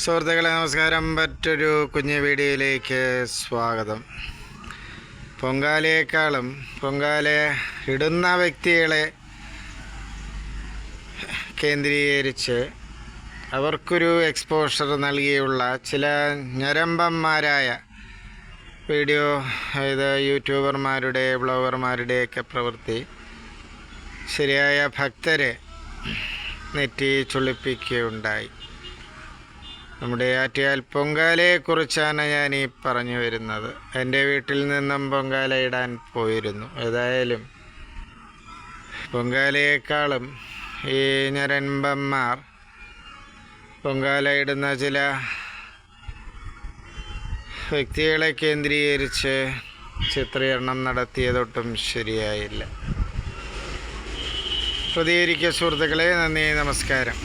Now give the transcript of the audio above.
സുഹൃത്തുക്കളെ നമസ്കാരം. മറ്റൊരു കുഞ്ഞു വീഡിയോയിലേക്ക് സ്വാഗതം. പൊങ്കാലയേക്കാളും പൊങ്കാല ഇടുന്ന വ്യക്തികളെ കേന്ദ്രീകരിച്ച് അവർക്കൊരു എക്സ്പോഷർ നൽകിയുള്ള ചില ഞരമ്പന്മാരായ വീഡിയോ യൂട്യൂബർമാരുടെ ബ്ലോഗർമാരുടെയൊക്കെ പ്രവൃത്തി ശരിയായ ഭക്തരെ നെറ്റി ചുളിപ്പിക്കുകയുണ്ടായി. നമ്മുടെ ആറ്റിയാൽ പൊങ്കാലയെക്കുറിച്ചാണ് ഞാൻ ഈ പറഞ്ഞു വരുന്നത്. എൻ്റെ വീട്ടിൽ നിന്നും പൊങ്കാല ഇടാൻ പോയിരുന്നു. ഏതായാലും പൊങ്കാലയേക്കാളും ഈ ഞരമ്പന്മാർ പൊങ്കാല ഇടുന്ന ചില വ്യക്തികളെ കേന്ദ്രീകരിച്ച് ചിത്രീകരണം നടത്തിയതൊട്ടും ശരിയായില്ല. പ്രതികരിക്കുക സുഹൃത്തുക്കളെ. നന്ദി, നമസ്കാരം.